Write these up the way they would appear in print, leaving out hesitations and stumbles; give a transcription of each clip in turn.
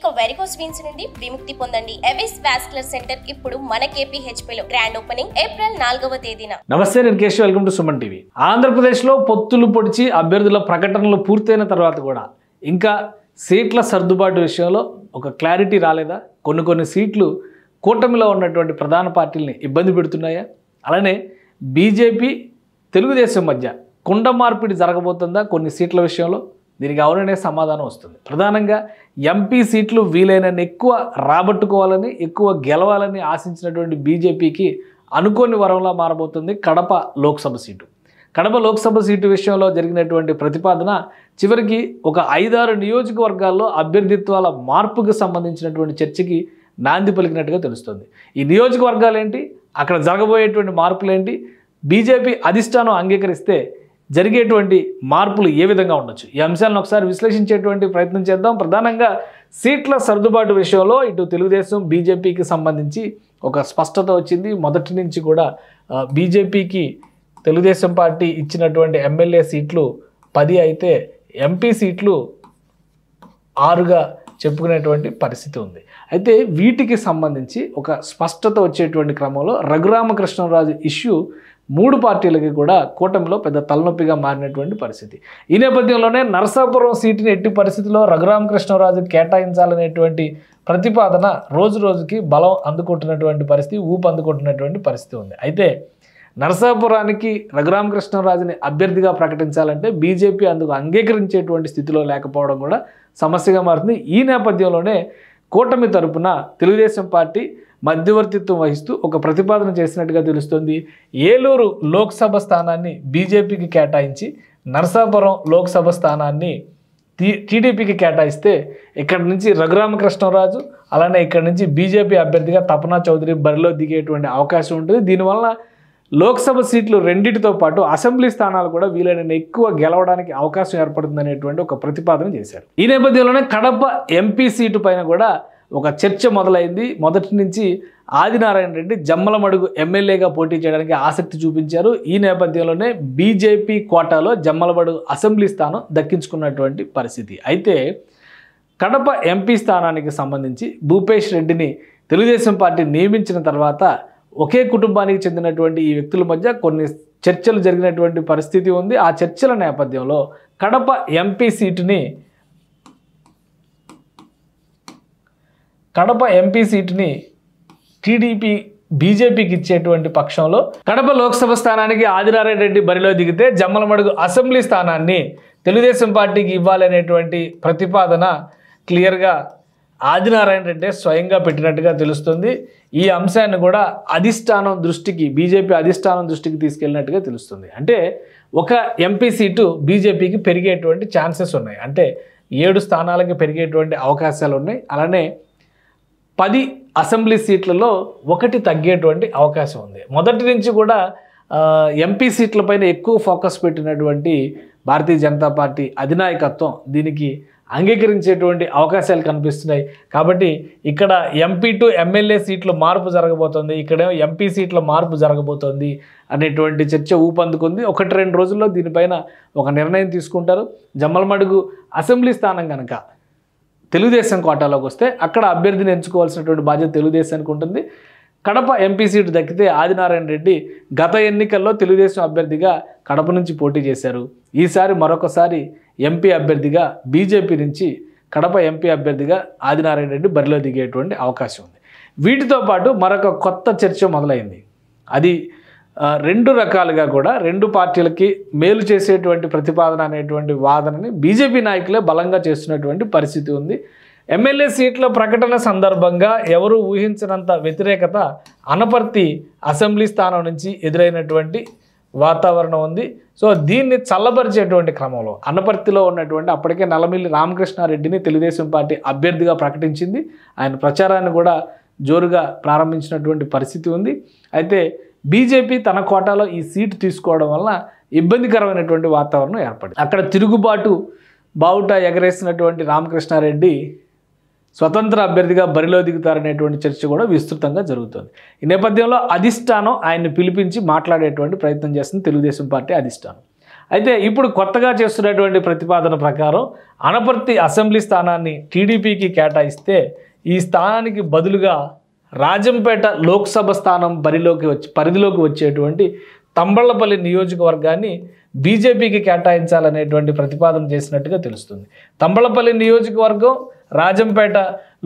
ఇక varicose veins నుండి విముక్తి పొందండి. ఎవిస్ వాస్కులర్ సెంటర్ ఇప్పుడు మన KPHP లో గ్రాండ్ ఓపెనింగ్ ఏప్రిల్ 4వ తేదీన. నమస్తే, నేను Keshav. Welcome to Suman TV. ఆంధ్రప్రదేశ్లో పొత్తులు పొడిచి అభ్యర్థుల ప్రకటనలు పూర్తయిన తర్వాత కూడా ఇంకా సీట్ల సర్దుబాటు విషయంలో ఒక క్లారిటీ రాలేదా? కొన్ని సీట్లు కూటమిలో ఉన్నటువంటి ప్రధాన పార్టీల్ని ఇబ్బంది పెడుతున్నాయా? అలానే బీజేపీ తెలుగుదేశం మధ్య కుండ మార్పిడి జరగబోతుందా కొన్ని సీట్ల విషయంలో? దీనికి అవుననే సమాధానం వస్తుంది. ప్రధానంగా ఎంపీ సీట్లు వీలైనన్ని ఎక్కువ రాబట్టుకోవాలని, ఎక్కువ గెలవాలని ఆశించినటువంటి బీజేపీకి అనుకోని వరంలా మారబోతుంది కడప లోక్సభ సీటు. కడప లోక్సభ సీటు విషయంలో జరిగినటువంటి ప్రతిపాదన చివరికి ఒక 5-6 నియోజకవర్గాల్లో అభ్యర్థిత్వాల మార్పుకు సంబంధించినటువంటి చర్చకి నాంది పలికినట్టుగా తెలుస్తుంది. ఈ నియోజకవర్గాలు ఏంటి, అక్కడ జరగబోయేటువంటి మార్పులు ఏంటి, బీజేపీ అధిష్టానం అంగీకరిస్తే జరిగేటువంటి మార్పులు ఏ విధంగా ఉండొచ్చు, ఈ అంశాలను ఒకసారి విశ్లేషించేటువంటి ప్రయత్నం చేద్దాం. ప్రధానంగా సీట్ల సర్దుబాటు విషయంలో ఇటు తెలుగుదేశం బీజేపీకి సంబంధించి ఒక స్పష్టత వచ్చింది. మొదటి నుంచి కూడా బీజేపీకి తెలుగుదేశం పార్టీ ఇచ్చినటువంటి ఎమ్మెల్యే సీట్లు 10 అయితే ఎంపీ సీట్లు 6గా చెప్పుకునేటువంటి పరిస్థితి ఉంది. అయితే వీటికి సంబంధించి ఒక స్పష్టత వచ్చేటువంటి క్రమంలో రఘురామకృష్ణరాజు ఇష్యూ 3 పార్టీలకి కూడా కూటమిలో పెద్ద తలనొప్పిగా మారినటువంటి పరిస్థితి. ఈ నేపథ్యంలోనే నరసాపురం సీటుని ఎట్టి పరిస్థితిలో రఘురామకృష్ణరాజు కేటాయించాలనేటువంటి ప్రతిపాదన రోజుకి బలం అందుకుంటున్నటువంటి పరిస్థితి, ఊపు అందుకుంటున్నటువంటి పరిస్థితి ఉంది. అయితే నరసాపురానికి రఘురామకృష్ణరాజుని అభ్యర్థిగా ప్రకటించాలంటే బీజేపీ అందుకు అంగీకరించేటువంటి స్థితిలో లేకపోవడం కూడా సమస్యగా మారుతుంది. ఈ నేపథ్యంలోనే కూటమి తరపున తెలుగుదేశం పార్టీ మధ్యవర్తిత్వం వహిస్తూ ఒక ప్రతిపాదన చేసినట్టుగా తెలుస్తుంది. ఏలూరు లోక్సభ స్థానాన్ని బీజేపీకి కేటాయించి నరసాపురం లోక్సభ స్థానాన్ని టీడీపీకి కేటాయిస్తే ఇక్కడ నుంచి రఘురామకృష్ణరాజు అలానే ఇక్కడ నుంచి బీజేపీ అభ్యర్థిగా తపనా చౌదరి బరిలో దిగేటువంటి అవకాశం ఉంటుంది. దీనివల్ల లోక్సభ సీట్లు రెండింటితో పాటు అసెంబ్లీ స్థానాలు కూడా వీలైన ఎక్కువ గెలవడానికి అవకాశం ఏర్పడుతుంది అనేటువంటి ఒక ప్రతిపాదన చేశారు. ఈ నేపథ్యంలోనే కడప ఎంపీ సీటు పైన కూడా ఒక చర్చ మొదలైంది. మొదటి నుంచి ఆదినారాయణ రెడ్డి జమ్మలమడుగు ఎమ్మెల్యేగా పోటీ చేయడానికి ఆసక్తి చూపించారు. ఈ నేపథ్యంలోనే బీజేపీ కోటాలో జమ్మలమడుగు అసెంబ్లీ స్థానం దక్కించుకున్నటువంటి పరిస్థితి. అయితే కడప ఎంపీ స్థానానికి సంబంధించి భూపేష్ రెడ్డిని తెలుగుదేశం పార్టీ నియమించిన తర్వాత ఒకే కుటుంబానికి చెందినటువంటి ఈ వ్యక్తుల మధ్య కొన్ని చర్చలు జరిగినటువంటి పరిస్థితి ఉంది. ఆ చర్చల నేపథ్యంలో కడప ఎంపీ సీటుని టీడీపీ బీజేపీకి ఇచ్చేటువంటి పక్షంలో కడప లోక్సభ స్థానానికి ఆదినారాయణ రెడ్డి బరిలో దిగితే జమ్మలమడుగు అసెంబ్లీ స్థానాన్ని తెలుగుదేశం పార్టీకి ఇవ్వాలనేటువంటి ప్రతిపాదన క్లియర్గా ఆదినారాయణ రెడ్డి స్వయంగా పెట్టినట్టుగా తెలుస్తుంది. ఈ అంశాన్ని కూడా అధిష్టానం దృష్టికి, బీజేపీ అధిష్టానం దృష్టికి తీసుకెళ్ళినట్టుగా తెలుస్తుంది. అంటే ఒక ఎంపీ సీటు బీజేపీకి పెరిగేటువంటి ఛాన్సెస్ ఉన్నాయి. అంటే 7 స్థానాలకి పెరిగేటువంటి అవకాశాలు ఉన్నాయి. అలానే 10 అసెంబ్లీ సీట్లలో 1 తగ్గేటువంటి అవకాశం ఉంది. మొదటి నుంచి కూడా ఎంపీ సీట్లపైన ఎక్కువ ఫోకస్ పెట్టినటువంటి భారతీయ జనతా పార్టీ అధినాయకత్వం దీనికి అంగీకరించేటువంటి అవకాశాలు కనిపిస్తున్నాయి. కాబట్టి ఇక్కడ ఎంపీ టు ఎమ్మెల్యే సీట్ల మార్పు జరగబోతోంది, ఇక్కడేమో ఎంపీ సీట్ల మార్పు జరగబోతోంది అనేటువంటి చర్చ ఊపందుకుంది. 1-2 రోజుల్లో దీనిపైన ఒక నిర్ణయం తీసుకుంటారు. జమ్మలమడుగు అసెంబ్లీ స్థానం కనుక తెలుగుదేశం కోటాలోకి వస్తే అక్కడ అభ్యర్థిని ఎంచుకోవాల్సినటువంటి బాధ్యత తెలుగుదేశానికి ఉంటుంది. కడప ఎంపీ సీటు దక్కితే ఆదినారాయణ రెడ్డి గత ఎన్నికల్లో తెలుగుదేశం అభ్యర్థిగా కడప నుంచి పోటీ చేశారు. ఈసారి మరొకసారి ఎంపీ అభ్యర్థిగా బీజేపీ నుంచి కడప ఎంపీ అభ్యర్థిగా ఆదినారాయణ రెడ్డి బరిలో దిగేటువంటి అవకాశం ఉంది. వీటితో పాటు మరొక కొత్త చర్చ మొదలైంది. అది 2 రకాలుగా కూడా 2 పార్టీలకి మేలు చేసేటువంటి ప్రతిపాదన అనేటువంటి వాదనని బీజేపీ నాయకులే బలంగా చేస్తున్నటువంటి పరిస్థితి ఉంది. ఎమ్మెల్యే సీట్ల ప్రకటన సందర్భంగా ఎవరు ఊహించినంత వ్యతిరేకత అనపర్తి అసెంబ్లీ స్థానం నుంచి ఎదురైనటువంటి వాతావరణం ఉంది. సో దీన్ని చల్లబరిచేటువంటి క్రమంలో అనపర్తిలో ఉన్నటువంటి అప్పటికే నల్లమిల్లి రామకృష్ణారెడ్డిని తెలుగుదేశం పార్టీ అభ్యర్థిగా ప్రకటించింది. ఆయన ప్రచారాన్ని కూడా జోరుగా ప్రారంభించినటువంటి పరిస్థితి ఉంది. అయితే బీజేపీ తన కోటాలో ఈ సీటు తీసుకోవడం వల్ల ఇబ్బందికరమైనటువంటి వాతావరణం ఏర్పడింది. అక్కడ తిరుగుబాటు బావుట ఎగరేసినటువంటి రామకృష్ణారెడ్డి స్వతంత్ర అభ్యర్థిగా బరిలో దిగుతారనేటువంటి చర్చ కూడా విస్తృతంగా జరుగుతుంది. ఈ నేపథ్యంలో అధిష్టానం ఆయన్ని పిలిపించి మాట్లాడేటువంటి ప్రయత్నం చేస్తుంది తెలుగుదేశం పార్టీ అధిష్టానం. అయితే ఇప్పుడు కొత్తగా చేస్తున్నటువంటి ప్రతిపాదన ప్రకారం అనపర్తి అసెంబ్లీ స్థానాన్ని టీడీపీకి కేటాయిస్తే ఈ స్థానానికి బదులుగా రాజంపేట లోక్సభ స్థానం పరిధిలోకి వచ్చేటువంటి తంబళ్లపల్లి నియోజకవర్గాన్ని బీజేపీకి కేటాయించాలనేటువంటి ప్రతిపాదన చేసినట్టుగా తెలుస్తుంది. తంబళ్లపల్లి నియోజకవర్గం రాజంపేట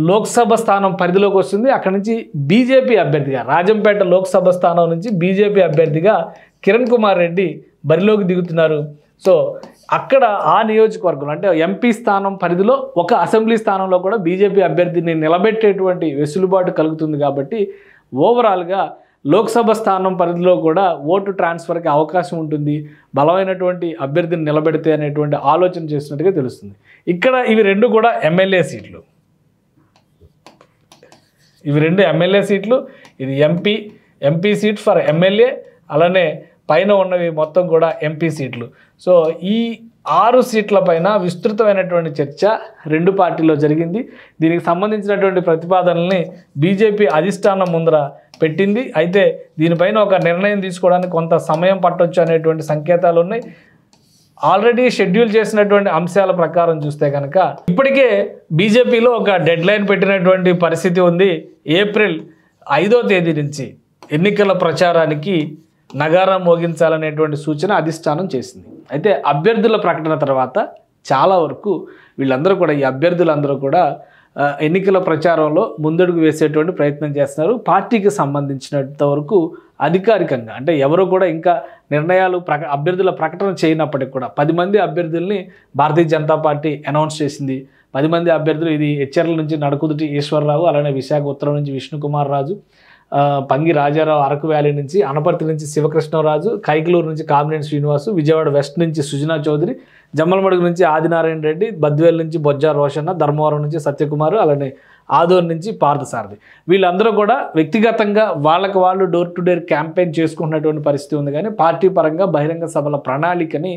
లోక్సభ స్థానం పరిధిలోకి వస్తుంది. అక్కడి నుంచి బీజేపీ అభ్యర్థిగా రాజంపేట లోక్సభ స్థానం నుంచి బీజేపీ అభ్యర్థిగా కిరణ్ కుమార్ రెడ్డి బరిలోకి దిగుతున్నారు. సో అక్కడ ఆ నియోజకవర్గంలో అంటే ఎంపీ స్థానం పరిధిలో ఒక అసెంబ్లీ స్థానంలో కూడా బీజేపీ అభ్యర్థిని నిలబెట్టేటువంటి వెసులుబాటు కలుగుతుంది. కాబట్టి ఓవరాల్గా లోక్సభ స్థానం పరిధిలో కూడా ఓటు ట్రాన్స్ఫర్కి అవకాశం ఉంటుంది, బలమైనటువంటి అభ్యర్థిని నిలబెడితే అనేటువంటి ఆలోచన చేసినట్టుగా తెలుస్తుంది. ఇక్కడ ఇవి రెండు కూడా ఎమ్మెల్యే సీట్లు, ఇవి రెండు ఎమ్మెల్యే సీట్లు, ఇది ఎంపీ సీట్ ఫర్ ఎమ్మెల్యే, అలానే పైన ఉన్నవి మొత్తం కూడా ఎంపీ సీట్లు. సో ఈ 6 సీట్ల పైన విస్తృతమైనటువంటి చర్చ రెండు పార్టీల్లో జరిగింది. దీనికి సంబంధించినటువంటి ప్రతిపాదనల్ని బీజేపీ అధిష్టానం ముందర పెట్టింది. అయితే దీనిపైన ఒక నిర్ణయం తీసుకోవడానికి కొంత సమయం పట్టొచ్చు అనేటువంటి సంకేతాలు ఉన్నాయి. ఆల్రెడీ షెడ్యూల్ చేసినటువంటి అంశాల ప్రకారం చూస్తే కనుక ఇప్పటికే బీజేపీలో ఒక డెడ్ లైన్ పెట్టినటువంటి పరిస్థితి ఉంది. ఏప్రిల్ 5వ తేదీ నుంచి ఎన్నికల ప్రచారానికి నగారం మోగించాలనేటువంటి సూచన అధిష్టానం చేసింది. అయితే అభ్యర్థుల ప్రకటన తర్వాత చాలా వరకు వీళ్ళందరూ కూడా ఈ అభ్యర్థులందరూ కూడా ఎన్నికల ప్రచారంలో ముందడుగు వేసేటువంటి ప్రయత్నం చేస్తున్నారు. పార్టీకి సంబంధించినంత వరకు అధికారికంగా అంటే ఎవరు కూడా ఇంకా నిర్ణయాలు అభ్యర్థుల ప్రకటన చేయనప్పటికీ కూడా 10 మంది అభ్యర్థుల్ని భారతీయ జనతా పార్టీ అనౌన్స్ చేసింది. 10 మంది అభ్యర్థులు ఇది హెచ్ఆర్ల నుంచి నడకుదుటి ఈశ్వరరావు, అలానే విశాఖ ఉత్తరం నుంచి విష్ణుకుమార్ రాజు, పంగి రాజారావు అరకు వ్యాలీ నుంచి, అనపర్తి నుంచి శివకృష్ణరాజు, కైకలూరు నుంచి కామినేని శ్రీనివాసు, విజయవాడ వెస్ట్ నుంచి సుజనా చౌదరి, జమ్మలమడుగు నుంచి ఆదినారాయణ రెడ్డి, బద్వేల్ నుంచి బొజ్జా రోషన్న, ధర్మవరం నుంచి సత్యకుమారు, అలానే ఆదోర్ నుంచి పార్థసారథి, వీళ్ళందరూ కూడా వ్యక్తిగతంగా వాళ్ళకి వాళ్ళు డోర్ టు డోర్ క్యాంపెయిన్ చేసుకుంటున్నటువంటి పరిస్థితి ఉంది. కానీ పార్టీ పరంగా బహిరంగ సభల ప్రణాళికని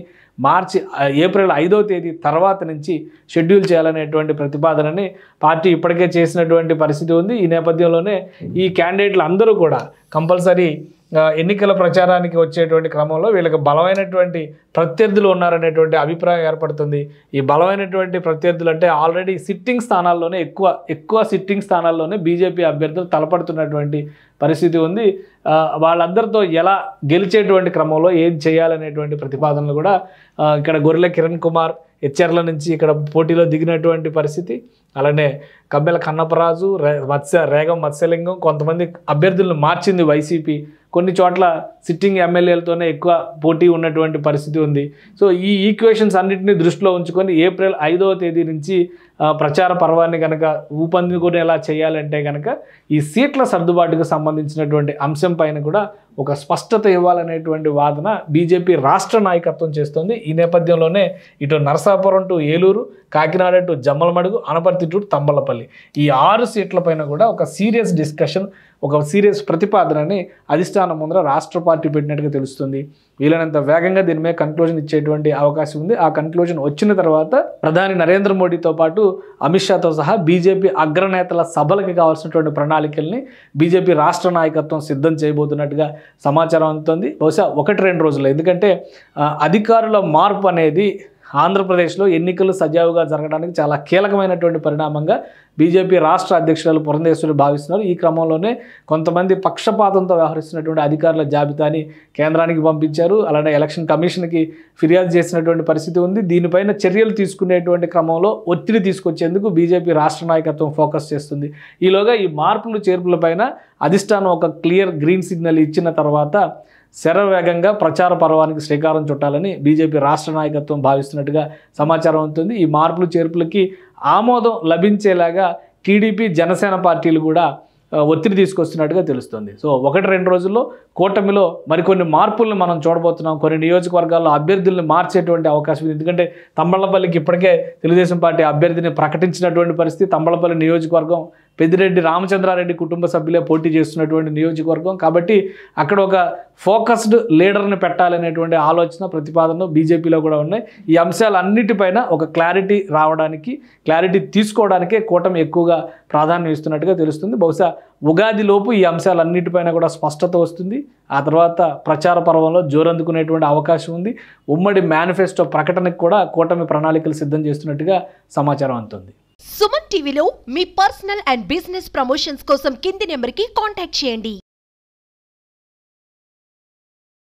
ఏప్రిల్ 5వ తేదీ తర్వాత నుంచి షెడ్యూల్ చేయాలనేటువంటి ప్రతిపాదనని పార్టీ ఇప్పటికే చేసినటువంటి పరిస్థితి ఉంది. ఈ నేపథ్యంలోనే ఈ క్యాండిడేట్లు అందరూ కూడా కంపల్సరీ ఎన్నికల ప్రచారానికి వచ్చేటువంటి క్రమంలో వీళ్ళకి బలమైనటువంటి ప్రత్యర్థులు ఉన్నారనేటువంటి అభిప్రాయం ఏర్పడుతుంది. ఈ బలమైనటువంటి ప్రత్యర్థులు అంటే ఆల్రెడీ సిట్టింగ్ స్థానాల్లోనే ఎక్కువ సిట్టింగ్ స్థానాల్లోనే బీజేపీ అభ్యర్థులు తలపడుతున్నటువంటి పరిస్థితి ఉంది. వాళ్ళందరితో ఎలా గెలిచేటువంటి క్రమంలో ఏం చేయాలనేటువంటి ప్రతిపాదనలు కూడా ఇక్కడ గొర్రెల కిరణ్ కుమార్ హెచ్ఆర్ల నుంచి ఇక్కడ పోటీలో దిగినటువంటి పరిస్థితి, అలానే కబ్బెల కన్నపరాజు, రేగం మత్స్యలింగం, కొంతమంది అభ్యర్థులను మార్చింది వైసీపీ, కొన్ని చోట్ల సిట్టింగ్ ఎమ్మెల్యేలతోనే ఎక్కువ పోటీ ఉన్నటువంటి పరిస్థితి ఉంది. సో ఈ ఈక్వేషన్స్ అన్నింటినీ దృష్టిలో ఉంచుకొని ఏప్రిల్ 5వ తేదీ నుంచి ప్రచార పర్వాన్ని కనుక ఊపందుకునేలా చేయాలంటే కనుక ఈ సీట్ల సర్దుబాటుకు సంబంధించినటువంటి అంశం పైన కూడా ఒక స్పష్టత ఇవ్వాలనేటువంటి వాదన బీజేపీ రాష్ట్ర నాయకత్వం చేస్తుంది. ఈ నేపథ్యంలోనే ఇటు Narasapuram to Eluru, Kakinada to Jammalamadugu, Anaparthi to Thamballapalle ఈ 6 సీట్ల పైన కూడా ఒక సీరియస్ డిస్కషన్, ఒక సీరియస్ ప్రతిపాదనని అధిష్టానం ముందర రాష్ట్ర పార్టీ పెట్టినట్టుగా తెలుస్తుంది. వీలైనంత వేగంగా దీని మీద కన్క్లూజన్ ఇచ్చేటువంటి అవకాశం ఉంది. ఆ కన్క్లూజన్ వచ్చిన తర్వాత ప్రధాని నరేంద్ర మోడీతో పాటు అమిత్ షాతో సహా బీజేపీ అగ్రనేతల సభలకు కావాల్సినటువంటి ప్రణాళికల్ని బీజేపీ రాష్ట్ర నాయకత్వం సిద్ధం చేయబోతున్నట్టుగా సమాచారం అందుతుంది. బహుశా 1-2 రోజులు, ఎందుకంటే అధికారుల మార్పు అనేది ఆంధ్రప్రదేశ్లో ఎన్నికలు సజావుగా జరగడానికి చాలా కీలకమైనటువంటి పరిణామంగా బీజేపీ రాష్ట్ర అధ్యక్షురాలు పురంధేశ్వరి భావిస్తున్నారు. ఈ క్రమంలోనే కొంతమంది పక్షపాతంతో వ్యవహరిస్తున్నటువంటి అధికారుల జాబితాని కేంద్రానికి పంపించారు. అలానే ఎలక్షన్ కమిషన్కి ఫిర్యాదు చేసినటువంటి పరిస్థితి ఉంది. దీనిపైన చర్యలు తీసుకునేటువంటి క్రమంలో ఒత్తిడి తీసుకొచ్చేందుకు బీజేపీ రాష్ట్ర నాయకత్వం ఫోకస్ చేస్తుంది. ఈలోగా ఈ మార్పులు చేర్పులపైన అధిష్టానం ఒక క్లియర్ గ్రీన్ సిగ్నల్ ఇచ్చిన తర్వాత శరవేగంగా ప్రచార పర్వానికి శ్రీకారం చుట్టాలని బీజేపీ రాష్ట్ర నాయకత్వం భావిస్తున్నట్టుగా సమాచారం అవుతుంది. ఈ మార్పులు చేర్పులకి ఆమోదం లభించేలాగా టీడీపీ, జనసేన పార్టీలు కూడా ఒత్తిడి తీసుకొస్తున్నట్టుగా తెలుస్తుంది. సో 1-2 రోజుల్లో కూటమిలో మరికొన్ని మార్పులను మనం చూడబోతున్నాం. కొన్ని నియోజకవర్గాల్లో అభ్యర్థుల్ని మార్చేటువంటి అవకాశం ఉంది. ఎందుకంటే తంబళ్లపల్లికి ఇప్పటికే తెలుగుదేశం పార్టీ అభ్యర్థిని ప్రకటించినటువంటి పరిస్థితి. తంబళ్లపల్లి నియోజకవర్గం పెద్దిరెడ్డి రామచంద్రారెడ్డి కుటుంబ సభ్యులే పోటీ చేస్తున్నటువంటి నియోజకవర్గం కాబట్టి అక్కడ ఒక ఫోకస్డ్ లీడర్ని పెట్టాలనేటువంటి ఆలోచన ప్రతిపాదనలు బీజేపీలో కూడా ఉన్నాయి. ఈ అంశాలన్నిటిపైన ఒక క్లారిటీ రావడానికి, క్లారిటీ తీసుకోవడానికే కూటమి ఎక్కువగా ప్రాధాన్యం ఇస్తున్నట్టుగా తెలుస్తుంది. బహుశా ఉగాదిలోపు ఈ అంశాలన్నిటిపైన కూడా స్పష్టత వస్తుంది. ఆ తర్వాత ప్రచార పర్వంలో జోరందుకునేటువంటి అవకాశం ఉంది. ఉమ్మడి మేనిఫెస్టో ప్రకటనకు కూడా కూటమి ప్రణాళికలు సిద్ధం చేస్తున్నట్టుగా సమాచారం అందుతుంది. సుమన్ టీవీలో మీ పర్సనల్ అండ్ బిజినెస్ ప్రమోషన్స్ కోసం కింది నెంబర్కి కాంటాక్ట్ చేయండి.